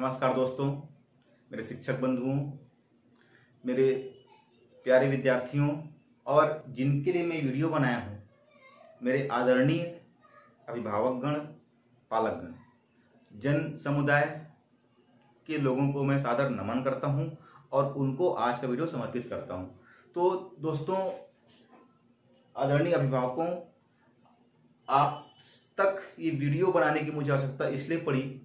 नमस्कार दोस्तों, मेरे शिक्षक बंधुओं, मेरे प्यारे विद्यार्थियों और जिनके लिए मैं वीडियो बनाया हूँ, मेरे आदरणीय अभिभावकगण, पालकगण, जन समुदाय के लोगों को मैं सादर नमन करता हूँ और उनको आज का वीडियो समर्पित करता हूँ। तो दोस्तों, आदरणीय अभिभावकों, आप तक ये वीडियो बनाने की मुझे आवश्यकता इसलिए पड़ी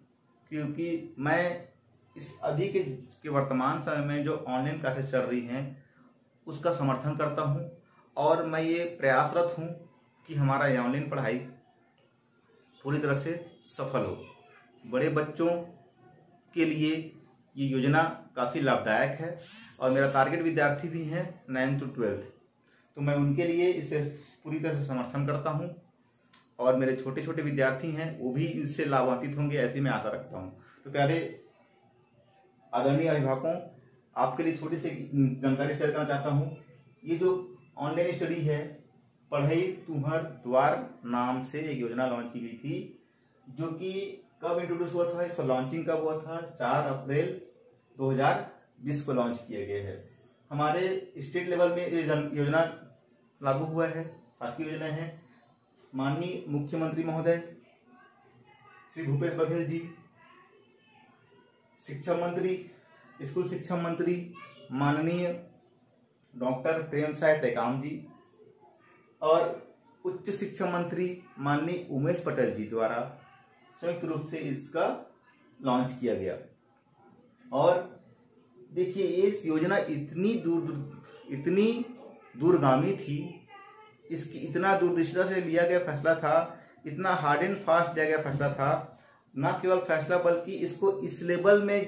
क्योंकि मैं इस अभी के वर्तमान समय में जो ऑनलाइन क्लासेस चल रही हैं उसका समर्थन करता हूं और मैं ये प्रयासरत हूं कि हमारा ये ऑनलाइन पढ़ाई पूरी तरह से सफल हो। बड़े बच्चों के लिए ये योजना काफ़ी लाभदायक है और मेरा टारगेट विद्यार्थी भी हैं 9th to 12th, तो मैं उनके लिए इसे पूरी तरह से समर्थन करता हूं और मेरे छोटे छोटे विद्यार्थी हैं वो भी इससे लाभान्वित होंगे, ऐसी मैं आशा रखता हूं। तो प्यारे आदरणीय अभिभावकों, आपके लिए छोटी सी जानकारी शेयर करना चाहता हूं। ये जो ऑनलाइन स्टडी है, पढ़ाई तुम्हार द्वार नाम से एक योजना लॉन्च की गई थी, जो कि कब इंट्रोड्यूस हुआ था, इसका लॉन्चिंग कब हुआ था? 4 अप्रैल 2020 को लॉन्च किया गया है। हमारे स्टेट लेवल में ये योजना लागू हुआ है। आपकी योजना है माननीय मुख्यमंत्री महोदय श्री भूपेश बघेल जी, शिक्षा मंत्री, स्कूल शिक्षा मंत्री माननीय डॉक्टर प्रेमसाय टेकाम जी और उच्च शिक्षा मंत्री माननीय उमेश पटेल जी द्वारा संयुक्त रूप से इसका लॉन्च किया गया। और देखिए, ये योजना इतनी दूरगामी थी, इसकी इतना दूरदृष्टता से लिया गया फैसला था, इतना हार्ड एंड फास्ट लिया गया फैसला था। न केवल फैसला बल्कि इसको इस लेवल में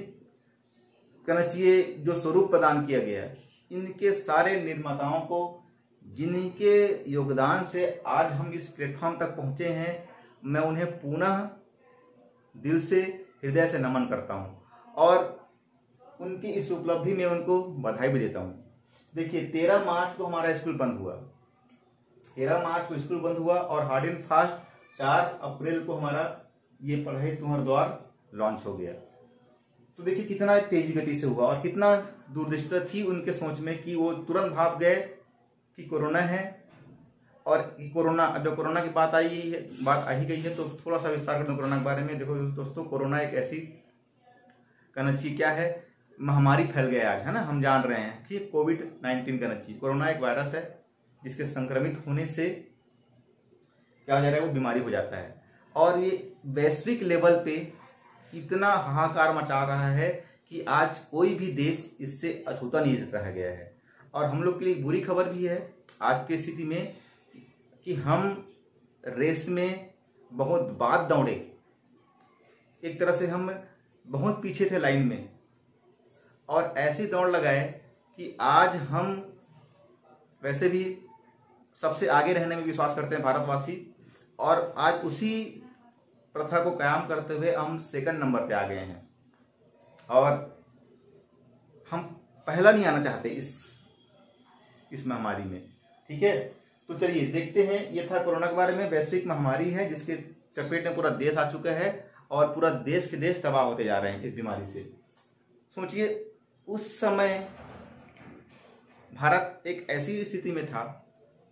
कहना चाहिए जो स्वरूप प्रदान किया गया है, इनके सारे निर्माताओं को, जिनके योगदान से आज हम इस प्लेटफॉर्म तक पहुंचे हैं, मैं उन्हें पुनः दिल से, हृदय से नमन करता हूं और उनकी इस उपलब्धि में उनको बधाई भी देता हूं। देखिए, 13 मार्च को हमारा स्कूल बंद हुआ, 13 मार्च को स्कूल बंद हुआ और हार्ड एंड फास्ट 4 अप्रैल को हमारा ये पढ़ाई तुम्हारे द्वार लॉन्च हो गया। तो देखिए कितना तेजी गति से हुआ और कितना दूरदृष्टता थी उनके सोच में कि वो तुरंत भाग गए कि कोरोना है। और कोरोना, जब कोरोना की बात आ ही गई है तो थोड़ा सा विस्तार करते हैं कोरोना के बारे में। देखो दोस्तों, कोरोना एक ऐसी कहना चाहिए क्या है, महामारी फैल गया आज, है ना। हम जान रहे हैं कि कोविड-19 कहना चाहिए, कोरोना एक वायरस है जिसके संक्रमित होने से क्या हो जा रहा है, वो बीमारी हो जाता है और ये वैश्विक लेवल पे इतना हाहाकार मचा रहा है कि आज कोई भी देश इससे अछूता नहीं रह गया है। और हम लोग के लिए बुरी खबर भी है आज की स्थिति में कि हम रेस में बहुत बाद दौड़े, एक तरह से हम बहुत पीछे थे लाइन में और ऐसी दौड़ लगाए कि आज हम वैसे भी सबसे आगे रहने में विश्वास करते हैं भारतवासी, और आज उसी प्रथा को कायम करते हुए हम 2nd नंबर पे आ गए हैं और हम पहला नहीं आना चाहते इस महामारी में। ठीक है, तो चलिए देखते हैं। ये था कोरोना के बारे में। वैश्विक महामारी है जिसके चपेट में पूरा देश आ चुका है और पूरा देश के देश तबाह होते जा रहे हैं इस बीमारी से। सोचिए, उस समय भारत एक ऐसी स्थिति में था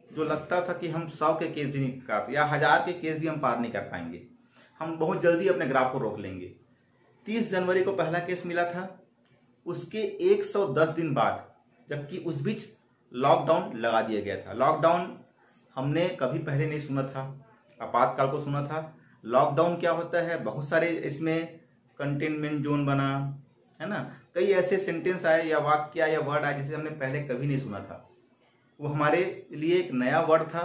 जो लगता था कि हम 100 के केस भी नहीं कर, या 1000 के केस भी हम पार नहीं कर पाएंगे, हम बहुत जल्दी अपने ग्राफ को रोक लेंगे। 30 जनवरी को पहला केस मिला था, उसके 110 दिन बाद, जबकि उस बीच लॉकडाउन लगा दिया गया था। लॉकडाउन हमने कभी पहले नहीं सुना था, आपातकाल को सुना था। लॉकडाउन क्या होता है, बहुत सारे इसमें कंटेनमेंट जोन बना, है ना, कई ऐसे सेंटेंस आए या वाक्य आए या वर्ड आए जिसे हमने पहले कभी नहीं सुना था। वो हमारे लिए एक नया वर्ड था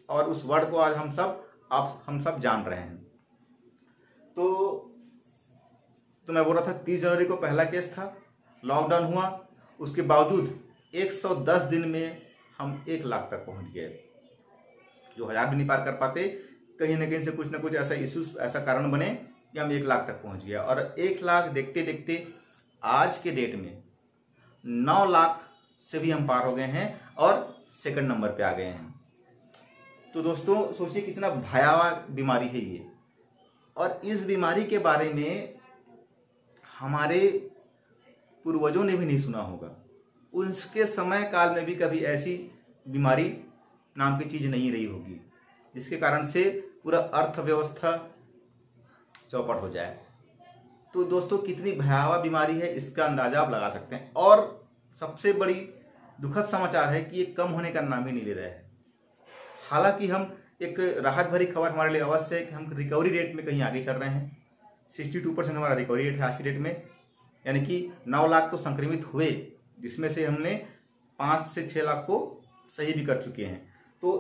और उस वर्ड को आज हम सब जान रहे हैं। तो मैं बोल रहा था 30 जनवरी को पहला केस था, लॉकडाउन हुआ, उसके बावजूद 110 दिन में हम 1 लाख तक पहुंच गए, जो 1000 भी नहीं पार कर पाते। कहीं ना कहीं से कुछ ना कुछ ऐसा इश्यूज, ऐसा कारण बने कि हम 1 लाख तक पहुंच गया। और 1 लाख देखते देखते आज के डेट में 9 लाख से भी हम पार हो गए हैं और 2nd नंबर पे आ गए हैं। तो दोस्तों सोचिए कितना भयावह बीमारी है ये। और इस बीमारी के बारे में हमारे पूर्वजों ने भी नहीं सुना होगा। उनके समय काल में भी कभी ऐसी बीमारी नाम की चीज नहीं रही होगी, जिसके कारण से पूरा अर्थव्यवस्था चौपट हो जाए। तो दोस्तों कितनी भयावह बीमारी है इसका अंदाजा आप लगा सकते हैं। और सबसे बड़ी दुखद समाचार है कि ये कम होने का नाम ही नहीं ले रहा है। हालांकि हम एक राहत भरी खबर हमारे लिए अवश्य है कि हम रिकवरी रेट में कहीं आगे चल रहे हैं। 62% हमारा रिकवरी रेट है आज की डेट में, यानी कि 9 लाख तो संक्रमित हुए, जिसमें से हमने 5 से 6 लाख को सही भी कर चुके हैं। तो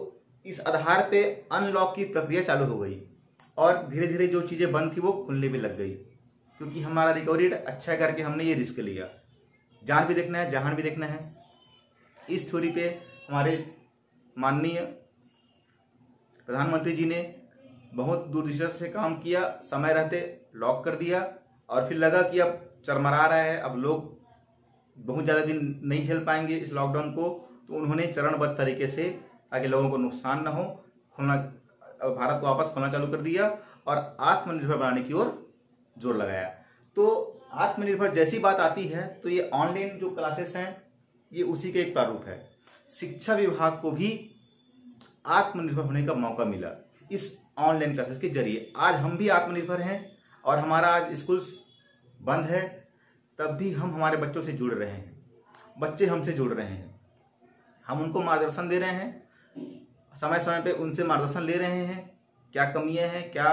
इस आधार पे अनलॉक की प्रक्रिया चालू हो गई और धीरे धीरे जो चीज़ें बंद थी वो खुलने भी लग गई, क्योंकि हमारा रिकवरी रेट अच्छा करके हमने ये रिस्क लिया। जान भी देखना है, जहान भी देखना है। इस थ्योरी पे हमारे माननीय प्रधानमंत्री जी ने बहुत दूरदर्शी से काम किया, समय रहते लॉक कर दिया और फिर लगा कि अब चरमरा रहा है, अब लोग बहुत ज़्यादा दिन नहीं झेल पाएंगे इस लॉकडाउन को, तो उन्होंने चरणबद्ध तरीके से, ताकि लोगों को नुकसान न हो, भारत को वापस खोलना चालू कर दिया और आत्मनिर्भर बनाने की ओर जोर लगाया। तो आत्मनिर्भर जैसी बात आती है तो ये ऑनलाइन जो क्लासेस हैं ये उसी के एक प्रारूप है। शिक्षा विभाग को भी आत्मनिर्भर होने का मौका मिला इस ऑनलाइन क्लासेस के जरिए। आज हम भी आत्मनिर्भर हैं और हमारा आज स्कूल बंद है, तब भी हम हमारे बच्चों से जुड़ रहे हैं, बच्चे हमसे जुड़ रहे हैं, हम उनको मार्गदर्शन दे रहे हैं, समय समय पे उनसे मार्गदर्शन ले रहे हैं, क्या कमियां हैं, क्या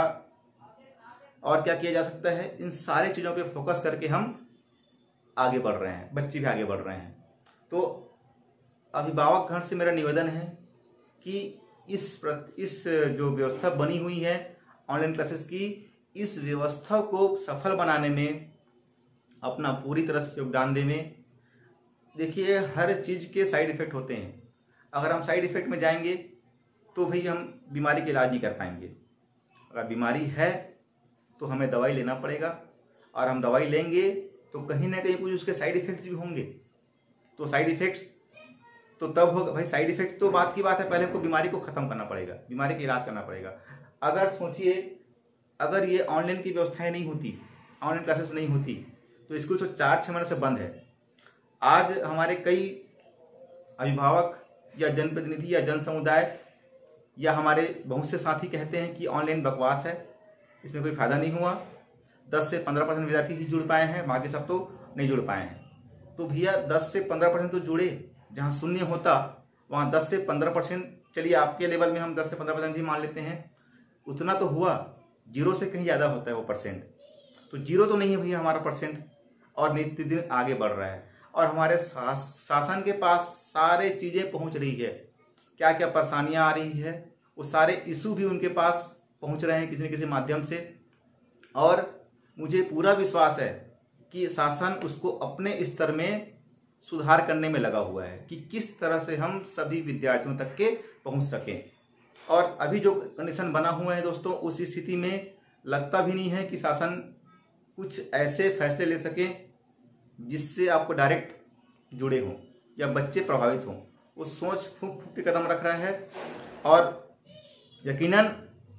और क्या किया जा सकता है। इन सारी चीज़ों पे फोकस करके हम आगे बढ़ रहे हैं, बच्चे भी आगे बढ़ रहे हैं। तो अभिभावक गण से मेरा निवेदन है कि इस जो व्यवस्था बनी हुई है ऑनलाइन क्लासेस की, इस व्यवस्था को सफल बनाने में अपना पूरी तरह से योगदान दें। देखिए, हर चीज़ के साइड इफ़ेक्ट होते हैं। अगर हम साइड इफ़ेक्ट में जाएंगे तो भाई हम बीमारी का इलाज नहीं कर पाएंगे। अगर बीमारी है तो हमें दवाई लेना पड़ेगा, और हम दवाई लेंगे तो कहीं ना कहीं कुछ उसके साइड इफ़ेक्ट्स भी होंगे। तो साइड इफ़ेक्ट्स तो तब होगा भाई, साइड इफ़ेक्ट तो बात की बात है, पहले हमको बीमारी को ख़त्म करना पड़ेगा, बीमारी का इलाज करना पड़ेगा। अगर सोचिए, अगर ये ऑनलाइन की व्यवस्थाएँ नहीं होती, ऑनलाइन क्लासेस नहीं होती, तो स्कूल तो 4-6 महीने से बंद है। आज हमारे कई अभिभावक या जनप्रतिनिधि या जन समुदाय या हमारे बहुत से साथी कहते हैं कि ऑनलाइन बकवास है, इसमें कोई फायदा नहीं हुआ। 10 से 15% विद्यार्थी ही जुड़ पाए हैं, बाकी सब तो नहीं जुड़ पाए हैं। तो भैया 10 से 15% तो जुड़े, जहाँ शून्य होता वहाँ 10 से 15%, चलिए आपके लेवल में हम 10 से 15% भी मान लेते हैं, उतना तो हुआ। जीरो से कहीं ज़्यादा होता है वो परसेंट, तो जीरो तो नहीं है भैया हमारा परसेंट, और नित्य दिन आगे बढ़ रहा है। और हमारे शासन के पास सारे चीज़ें पहुंच रही है, क्या क्या परेशानियां आ रही है वो सारे इशू भी उनके पास पहुंच रहे हैं किसी न किसी माध्यम से। और मुझे पूरा विश्वास है कि शासन उसको अपने स्तर में सुधार करने में लगा हुआ है कि किस तरह से हम सभी विद्यार्थियों तक के पहुंच सकें। और अभी जो कंडीशन बना हुआ है दोस्तों, उस स्थिति में लगता भी नहीं है कि शासन कुछ ऐसे फैसले ले सके जिससे आपको डायरेक्ट जुड़े हों या बच्चे प्रभावित हों। वो सोच फूंक फूंक के कदम रख रहा है और यकीनन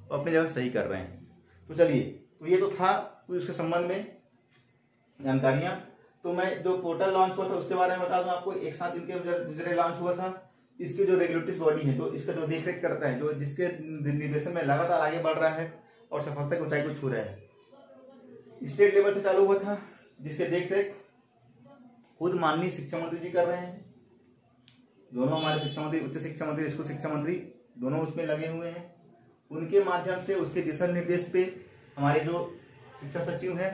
वो अपनी जगह सही कर रहे हैं। तो चलिए, तो ये तो था कुछ उसके संबंध में जानकारियाँ। तो मैं जो पोर्टल लॉन्च हुआ था उसके बारे में बता दूं आपको। एक साथ इनके जरिए लॉन्च हुआ था। इसके जो रेगुलेटरी बॉडी है, जो इसका जो देखरेख करता है, जो जिसके निर्देशन में लगातार आगे बढ़ रहा है और सफलता की ऊंचाई को छू रहा है, स्टेट लेवल से चालू हुआ था, जिसके देखरेख खुद माननीय शिक्षा मंत्री जी कर रहे हैं। दोनों हमारे शिक्षा मंत्री, उच्च शिक्षा मंत्री, स्कूल शिक्षा मंत्री, दोनों उसमें लगे हुए हैं। उनके माध्यम से उसके दिशा निर्देश पे हमारे जो शिक्षा सचिव हैं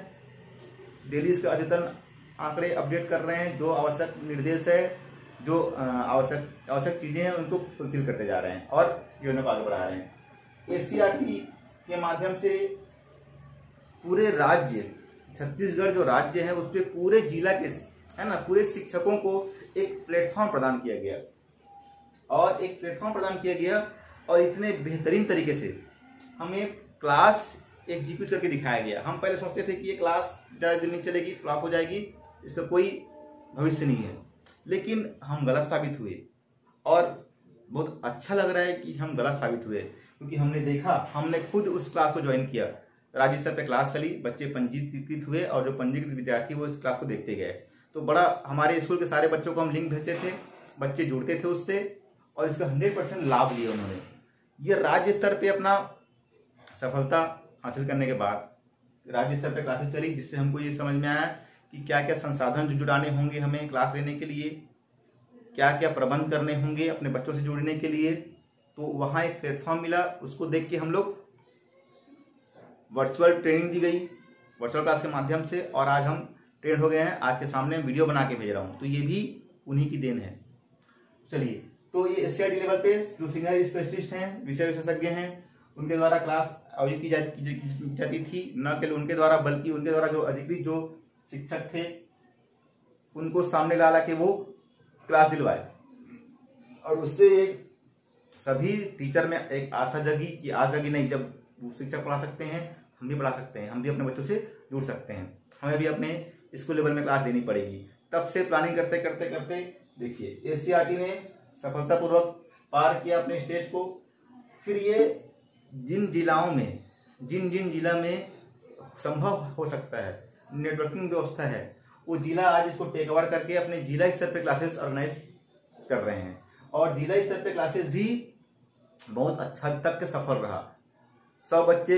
डेली इसका अद्यतन आंकड़े अपडेट कर रहे हैं। जो आवश्यक निर्देश है, जो आवश्यक चीजें हैं, उनको फुलफिल करते जा रहे हैं और योजना को आगे बढ़ा रहे हैं। एससीईआरटी के माध्यम से पूरे राज्य, छत्तीसगढ़ जो राज्य है उस पर पूरे जिला के है ना, पूरे शिक्षकों को एक प्लेटफॉर्म प्रदान किया गया और इतने बेहतरीन तरीके से हमें क्लास एग्जीक्यूट करके दिखाया गया। हम पहले सोचते थे कि ये क्लास ज़्यादा दिन नहीं चलेगी, फ्लॉप हो जाएगी, इसका कोई भविष्य नहीं है, लेकिन हम गलत साबित हुए और बहुत अच्छा लग रहा है कि हम गलत साबित हुए, क्योंकि हमने देखा, हमने खुद उस क्लास को ज्वाइन किया। राज्य स्तर पे क्लास चली, बच्चे पंजीकृत हुए और जो पंजीकृत विद्यार्थी वो इस क्लास को देखते गए। तो बड़ा हमारे स्कूल के सारे बच्चों को हम लिंक भेजते थे, बच्चे जुड़ते थे उससे और इसका 100% लाभ लिया उन्होंने। ये राज्य स्तर पे अपना सफलता हासिल करने के बाद राज्य स्तर पे क्लासेस चली, जिससे हमको ये समझ में आया कि क्या क्या संसाधन जो जुटाने होंगे हमें क्लास लेने के लिए, क्या क्या प्रबंध करने होंगे अपने बच्चों से जुड़ने के लिए। तो वहाँ एक प्लेटफॉर्म मिला, उसको देख के हम लोग वर्चुअल ट्रेनिंग दी गई वर्चुअल क्लास के माध्यम से, और आज हम ट्रेन हो गए हैं। आज के सामने वीडियो बना के भेज रहा हूँ, तो ये भी उन्हीं की देन है। चलिए, तो ये SCRT लेवल पे जो सीनियर स्पेशलिस्ट हैं, विषय विशेषज्ञ हैं, उनके द्वारा क्लास आयोजित की जाती थी। न केवल उनके द्वारा बल्कि उनके द्वारा जो अधिकृत जो शिक्षक थे उनको सामने ला के वो क्लास दिलवाए, और उससे एक सभी टीचर में एक आशा जगी कि आज जगी नहीं, जब शिक्षक पढ़ा सकते हैं हम भी पढ़ा सकते हैं, हम भी अपने बच्चों से जुड़ सकते हैं, हमें भी अपने स्कूल लेवल में क्लास देनी पड़ेगी। तब से प्लानिंग करते करते करते देखिए SCRT ने सफलतापूर्वक पार किया अपने स्टेज को। फिर ये जिन जिला में संभव हो सकता है, नेटवर्किंग व्यवस्था है, वो जिला आज इसको टेक ओवर करके अपने जिला स्तर पे क्लासेस ऑर्गेनाइज कर रहे हैं, और जिला स्तर पे क्लासेस भी बहुत अच्छा हद तक सफल रहा। 100 बच्चे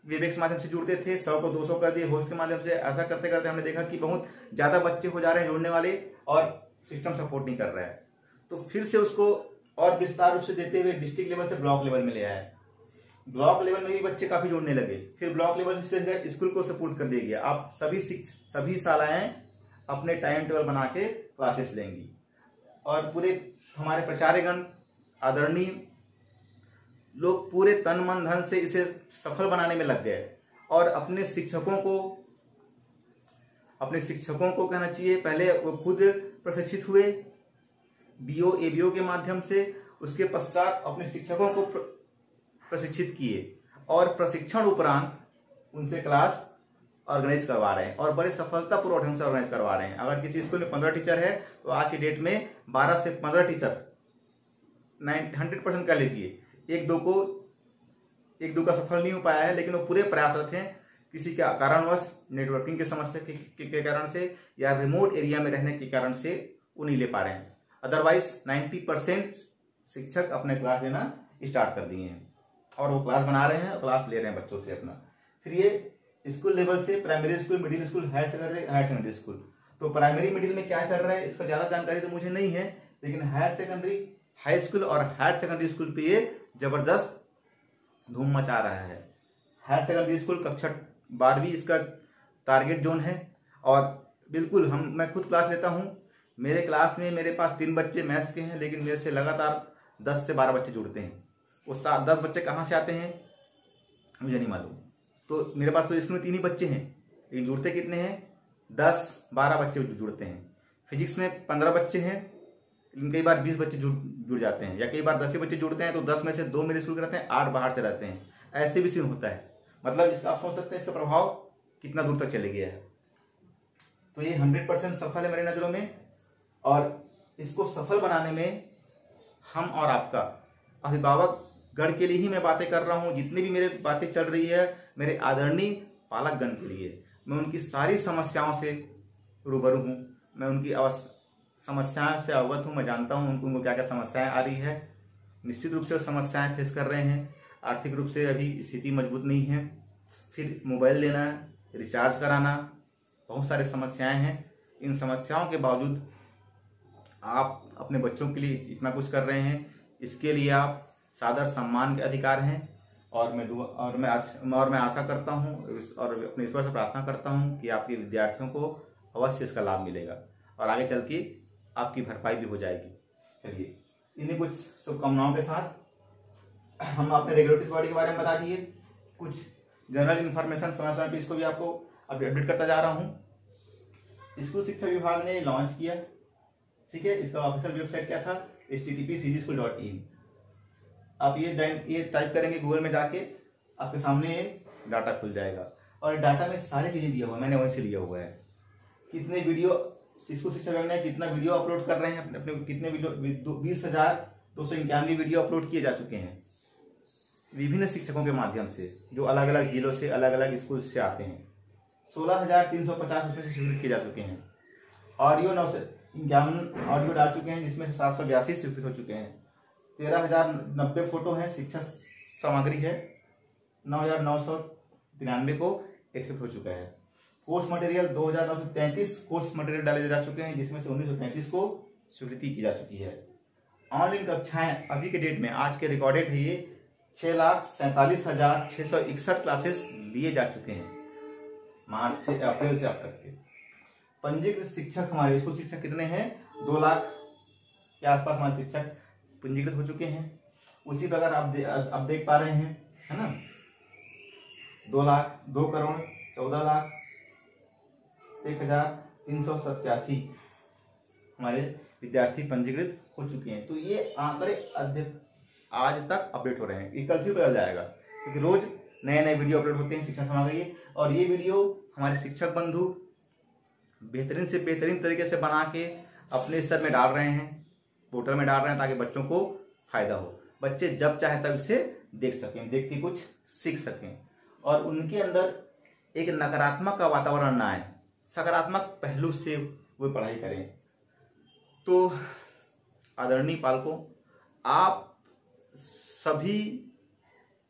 वेबएक्स के माध्यम से जुड़ते थे, 100 को 200 कर दिए होस्ट के माध्यम से। ऐसा करते करते हमने देखा कि बहुत ज्यादा बच्चे हो जा रहे हैं जुड़ने वाले, और सिस्टम सपोर्ट नहीं कर रहा है। तो फिर से उसको और विस्तार रूप से देते हुए डिस्ट्रिक्ट लेवल से ब्लॉक लेवल में ले आया। ब्लॉक लेवल में भी बच्चे काफी जुड़ने लगे। फिर ब्लॉक लेवल से स्कूल को सपोर्ट कर दिया गया। आप सभी शालाएं अपने टाइम टेबल बना के क्लासेस लेंगी, और पूरे हमारे प्राचार्यगण आदरणीय लोग पूरे तन मन धन से इसे सफल बनाने में लग गए, और अपने शिक्षकों को कहना चाहिए, पहले वो खुद प्रशिक्षित हुए BO ABO के माध्यम से, उसके पश्चात अपने शिक्षकों को प्रशिक्षित किए, और प्रशिक्षण उपरांत उनसे क्लास ऑर्गेनाइज करवा रहे हैं, और बड़े सफलतापूर्वक ढंग से ऑर्गेनाइज करवा रहे हैं। अगर किसी स्कूल में 15 टीचर है तो आज की डेट में 12 से 15 टीचर 100% कर लीजिए। एक दो का सफल नहीं हो पाया है, लेकिन वो पूरे प्रयासरत हैं। किसी का कारणवश नेटवर्किंग की समस्या के कारण से या रिमोट एरिया में रहने के कारण से वो नहीं ले पा रहे हैं। अदरवाइज 90% शिक्षक अपने क्लास लेना स्टार्ट कर दिए हैं, और वो क्लास बना रहे हैं और क्लास ले रहे हैं बच्चों से अपना। फिर ये स्कूल लेवल से primary school, middle school, higher secondary school. तो प्राइमरी मिडिल में क्या चल रहा है इसका ज्यादा जानकारी तो मुझे नहीं है, लेकिन हाई स्कूल और हायर सेकेंडरी स्कूल पे ये जबरदस्त धूम मचा रहा है। हायर सेकेंडरी स्कूल कक्षा 12वीं इसका टारगेट जोन है, और बिल्कुल मैं खुद क्लास लेता हूं। मेरे क्लास में मेरे पास 3 बच्चे मैथ्स के हैं, लेकिन मेरे से लगातार 10 से 12 बच्चे जुड़ते हैं। वो 10 बच्चे कहाँ से आते हैं मुझे नहीं मालूम। तो मेरे पास तो इसमें 3 ही बच्चे हैं, लेकिन जुड़ते कितने हैं? 10-12 बच्चे जुड़ते हैं। फिजिक्स में 15 बच्चे हैं, लेकिन कई बार 20 बच्चे जुड़ जाते हैं, या कई बार 10 ही बच्चे जुड़ते हैं, तो 10 में से 2 मेरे स्कूल के रहते हैं, 8 बाहर से रहते हैं। ऐसे भी सीन होता है। मतलब इसका आप सोच सकते हैं इसका प्रभाव कितना दूर तक चले गया है। तो ये 100% सफल है मेरी नजरों में, और इसको सफल बनाने में हम और आपका अभिभावक गण के लिए ही मैं बातें कर रहा हूं। जितनी भी मेरे बातें चल रही है मेरे आदरणीय पालक गण के लिए। मैं उनकी सारी समस्याओं से रूबरू हूं, मैं उनकी समस्याओं से अवगत हूं, मैं जानता हूं उनको क्या क्या समस्याएं आ रही है। निश्चित रूप से समस्याएं फेस कर रहे हैं। आर्थिक रूप से अभी स्थिति मजबूत नहीं है, फिर मोबाइल लेना, रिचार्ज कराना, बहुत सारी समस्याएं हैं। इन समस्याओं के बावजूद आप अपने बच्चों के लिए इतना कुछ कर रहे हैं, इसके लिए आप सादर सम्मान के अधिकार हैं। और मैं आशा करता हूं और अपने ईश्वर से प्रार्थना करता हूं कि आपके विद्यार्थियों को अवश्य इसका लाभ मिलेगा, और आगे चल के आपकी भरपाई भी हो जाएगी। चलिए, इन्हीं कुछ शुभकामनाओं के साथ हम अपने रेगुलेटरी बॉडी के बारे में बता दिए, कुछ जनरल इन्फॉर्मेशन समय समय पर इसको भी आपको अपडेट करता जा रहा हूँ। स्कूल शिक्षा विभाग ने लॉन्च किया, ठीक है। इसका ऑफिशियल वेबसाइट क्या था? http://cgschool.in। आप ये टाइप करेंगे गूगल में जाके, आपके सामने डाटा खुल जाएगा, और डाटा में सारी चीजें दिया हुआ है, मैंने वहीं से लिया हुआ है। कितने वीडियो स्कूल शिक्षा विभाग ने कितना वीडियो अपलोड कर रहे हैं, अपने कितने वीडियो 20,291 वीडियो अपलोड किए जा चुके हैं। विभिन्न शिक्षकों के माध्यम से जो अलग अलग जिलों से अलग अलग स्कूल से आते हैं 16,350 रुपये से स्वीकृत किए जा चुके हैं। ऑडियो 951 ऑडियो डाल चुके हैं, जिसमें से 782 स्वीकृत हो चुके हैं। 13,090 फोटो हैं, शिक्षा सामग्री है 9,993 को एक्सेप्ट हो चुका है। कोर्स मटेरियल 2,933 कोर्स मटेरियल डाले जा चुके हैं, जिसमें से 1,933 को स्वीकृति की जा चुकी है। ऑनलाइन कक्षाएं अभी के डेट में आज के रिकॉर्डेड है ये 6,47,661 क्लासेस लिए जा चुके हैं मार्च से अप्रैल से अब तक के। पंजीकृत शिक्षक हमारे स्कूल शिक्षक कितने हैं? 2 लाख के आसपास हमारे शिक्षक पंजीकृत हो चुके हैं। उसी प्रकार आप देख पा रहे हैं, है ना, 2,02,14,01,387 हमारे विद्यार्थी पंजीकृत हो चुके हैं। तो ये आंकड़े आज तक अपडेट हो रहे हैं, ये कल फिर बदल जाएगा, क्योंकि रोज नए नए वीडियो अपलोड होते हैं शिक्षा सामग्री। और ये वीडियो हमारे शिक्षक बंधु बेहतरीन से बेहतरीन तरीके से बना के अपने स्तर में डाल रहे हैं, पोर्टल में डाल रहे हैं, ताकि बच्चों को फायदा हो। बच्चे जब चाहे तब इसे देख सकें, देख के कुछ सीख सकें और उनके अंदर एक नकारात्मक का वातावरण ना आए, सकारात्मक पहलू से वो पढ़ाई करें। तो आदरणीय पालकों, आप सभी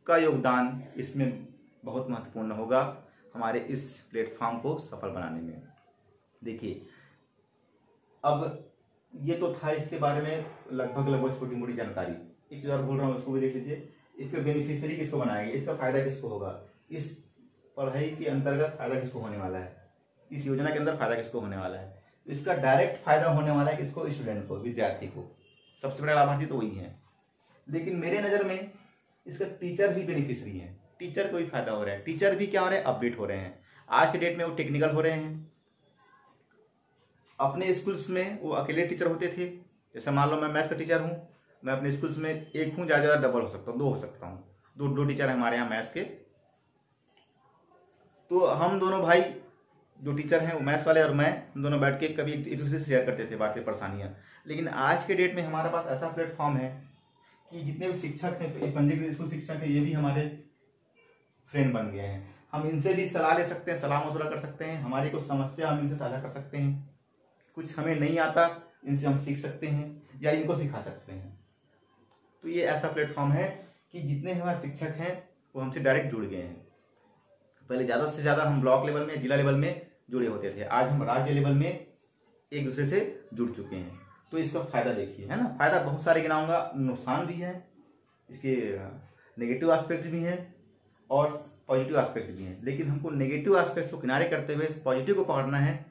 का योगदान इसमें बहुत महत्वपूर्ण होगा हमारे इस प्लेटफॉर्म को सफल बनाने में। देखिए, अब ये तो था इसके बारे में लगभग छोटी मोटी जानकारी। एक चीज और बोल रहा हूँ, उसको भी देख लीजिए। इसका बेनिफिशियरी किसको बनाएंगे, इसका फायदा किसको होगा, इस पढ़ाई के अंतर्गत फायदा किसको होने वाला है, इस योजना के अंदर फायदा किसको होने वाला है। इसका डायरेक्ट फायदा होने वाला है किसको? स्टूडेंट को, विद्यार्थी को। सबसे बड़ा लाभार्थी तो वही है। लेकिन मेरे नज़र में इसका टीचर भी बेनिफिशियरी है, टीचर को भी फायदा हो रहा है। टीचर भी क्या हो रहे हैं? अपडेट हो रहे हैं। आज के डेट में वो टेक्निकल हो रहे हैं। अपने स्कूल्स में वो अकेले टीचर होते थे। जैसे मान लो मैं मैथ्स का टीचर हूँ, मैं अपने स्कूल्स में एक हूँ, ज़्यादा डबल हो सकता हूँ, 2 हो सकता हूँ। दो टीचर हैं हमारे यहाँ मैथ्स के। तो हम दोनों भाई जो टीचर हैं, वो मैथ्स वाले और मैं, हम दोनों बैठ के कभी एक दूसरे से शेयर करते थे बातें, परेशानियाँ। लेकिन आज के डेट में हमारे पास ऐसा प्लेटफॉर्म है कि जितने भी शिक्षक हैं, पंजीकृत स्कूल शिक्षक हैं, ये भी हमारे फ्रेंड बन गए हैं। हम इनसे भी सलाह ले सकते हैं, सलाह मशवरा कर सकते हैं। हमारी कुछ समस्या हम इनसे साझा कर सकते हैं। कुछ हमें नहीं आता, इनसे हम सीख सकते हैं या इनको सिखा सकते हैं। तो ये ऐसा प्लेटफॉर्म है कि जितने हमारे शिक्षक हैं वो हमसे डायरेक्ट जुड़ गए हैं। पहले ज़्यादा से ज़्यादा हम ब्लॉक लेवल में, जिला लेवल में जुड़े होते थे, आज हम राज्य लेवल में एक दूसरे से जुड़ चुके हैं। तो इसका फायदा देखिए, है ना। फायदा बहुत सारे गिनाऊंगा, नुकसान भी है, इसके नेगेटिव एस्पेक्ट भी हैं और पॉजिटिव एस्पेक्ट भी हैं। लेकिन हमको नेगेटिव एस्पेक्ट को किनारे करते हुए पॉजिटिव को पकड़ना है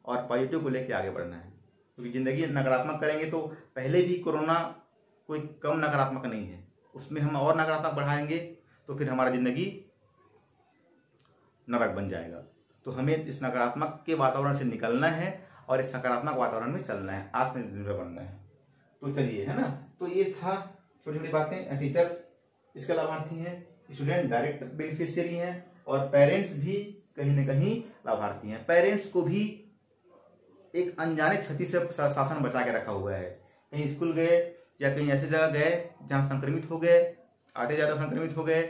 और पॉजिटिव को लेकर आगे बढ़ना है। क्योंकि जिंदगी नकारात्मक करेंगे तो पहले भी कोरोना कोई कम नकारात्मक नहीं है, उसमें हम और नकारात्मक बढ़ाएंगे तो फिर हमारा जिंदगी नरक बन जाएगा। तो हमें इस नकारात्मक के वातावरण से निकलना है और इस सकारात्मक वातावरण में चलना है, आत्मनिर्भर बनना है। तो चलिए, है ना। तो ये था छोटी छोटी बातें। टीचर्स इसके लाभार्थी हैं, स्टूडेंट डायरेक्ट बेनिफिशियरी हैं और पेरेंट्स भी कहीं ना कहीं लाभार्थी हैं। पेरेंट्स को भी एक अनजाने क्षति से शासन बचा के रखा हुआ है। कहीं स्कूल गए या कहीं ऐसी जगह गए जहां संक्रमित हो गए, आते जाते संक्रमित हो गए,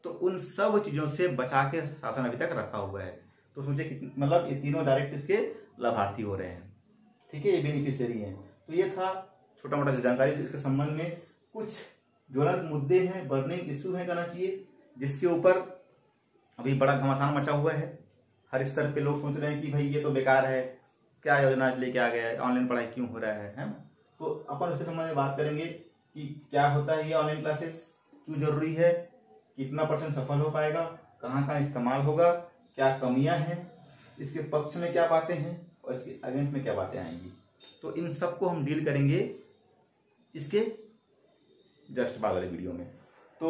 तो उन सब चीजों से बचा के शासन अभी तक रखा हुआ है। तो सोचे मतलब ये तीनों डायरेक्ट इसके लाभार्थी हो रहे हैं, ठीक है, ये बेनिफिशियरी हैं। तो ये था छोटा मोटा जानकारी इसके संबंध में। कुछ ज्वलंत मुद्दे हैं, बर्निंग इश्यू है कहना चाहिए, जिसके ऊपर अभी बड़ा घमासान मचा हुआ है। हर स्तर पे लोग सोच रहे हैं कि भाई ये तो बेकार है, क्या योजना लेके आ गया है, ऑनलाइन पढ़ाई क्यों हो रहा है ना। तो अपन उसके संबंध में बात करेंगे कि क्या होता है ये ऑनलाइन क्लासेस, क्यों जरूरी है, कितना % सफल हो पाएगा, कहाँ कहाँ इस्तेमाल होगा, क्या कमियां हैं, इसके पक्ष में क्या बातें हैं और इसके अगेंस्ट में क्या बातें आएंगी। तो इन सबको हम डील करेंगे इसके जस्ट बाद वाले वीडियो में। तो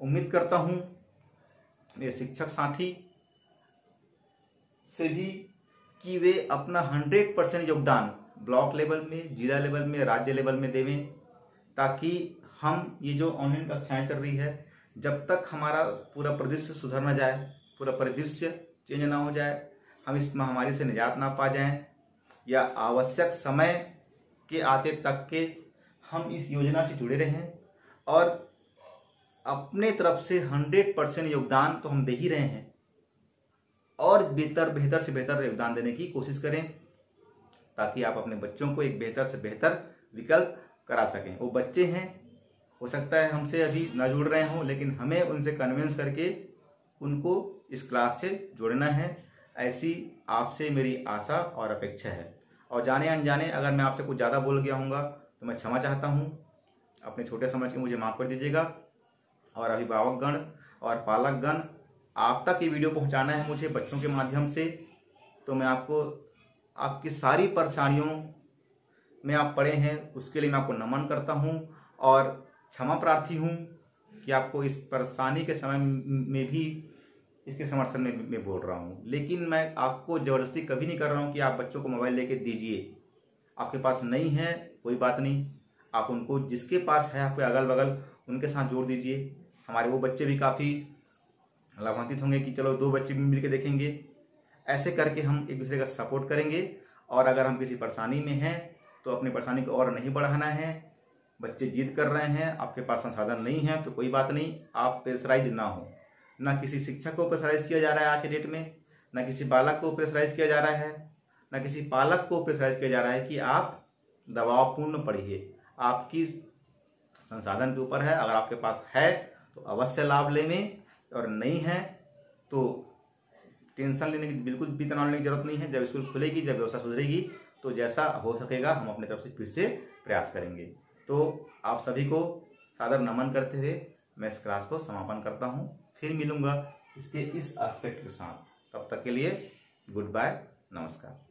उम्मीद करता हूं मेरे शिक्षक साथी से भी कि वे अपना 100% योगदान ब्लॉक लेवल में, जिला लेवल में, राज्य लेवल में देवें, ताकि हम ये जो ऑनलाइन कक्षाएं चल रही है, जब तक हमारा पूरा परिदृश्य सुधर ना जाए, पूरा परिदृश्य चेंज ना हो जाए, हम इस महामारी से निजात ना पा जाएं, या आवश्यक समय के आते तक के हम इस योजना से जुड़े रहें और अपने तरफ से 100% योगदान तो हम दे ही रहे हैं, और बेहतर से बेहतर योगदान देने की कोशिश करें, ताकि आप अपने बच्चों को एक बेहतर से बेहतर विकल्प करा सकें। वो बच्चे हैं, हो सकता है हमसे अभी ना जुड़ रहे हों, लेकिन हमें उनसे कन्विंस करके उनको इस क्लास से जोड़ना है, ऐसी आपसे मेरी आशा और अपेक्षा है। और जाने अनजाने अगर मैं आपसे कुछ ज़्यादा बोल गया हूँगा तो मैं क्षमा चाहता हूँ, अपने छोटे समझ के मुझे माफ़ कर दीजिएगा। और अभिभावकगण और पालकगण, आप तक ये वीडियो पहुँचाना है मुझे बच्चों के माध्यम से, तो मैं आपको आपकी सारी परेशानियों में आप पड़े हैं उसके लिए मैं आपको नमन करता हूँ और क्षमा प्रार्थी हूँ कि आपको इस परेशानी के समय में भी इसके समर्थन में मैं बोल रहा हूँ। लेकिन मैं आपको ज़बरदस्ती कभी नहीं कर रहा हूँ कि आप बच्चों को मोबाइल लेके दीजिए। आपके पास नहीं है कोई बात नहीं, आप उनको जिसके पास है आपके अगल बगल उनके साथ जोड़ दीजिए। हमारे वो बच्चे भी काफ़ी लाभान्वित होंगे कि चलो 2 बच्चे भी मिल के देखेंगे। ऐसे करके हम एक दूसरे का सपोर्ट करेंगे। और अगर हम किसी परेशानी में हैं तो अपनी परेशानी को और नहीं बढ़ाना है। बच्चे जिद कर रहे हैं, आपके पास संसाधन नहीं है तो कोई बात नहीं, आप प्रेशराइज ना हो। ना किसी शिक्षक को प्रेशराइज किया जा रहा है आज के डेट में, ना किसी बालक को प्रेशराइज किया जा रहा है, ना किसी पालक को प्रेशराइज किया जा रहा है कि आप दबावपूर्ण पढ़िए। आपकी संसाधन के ऊपर है। अगर आपके पास है तो अवश्य लाभ लें, और नहीं है तो टेंशन लेने की बिल्कुल भी तनाव लेने की जरूरत नहीं है। जब स्कूल खुलेगी, जब व्यवस्था सुधरेगी तो जैसा हो सकेगा हम अपने तरफ से फिर से प्रयास करेंगे। तो आप सभी को सादर नमन करते हुए मैं इस क्लास को समापन करता हूँ। फिर मिलूंगा इसके इस एस्पेक्ट के साथ। तब तक के लिए गुड बाय, नमस्कार।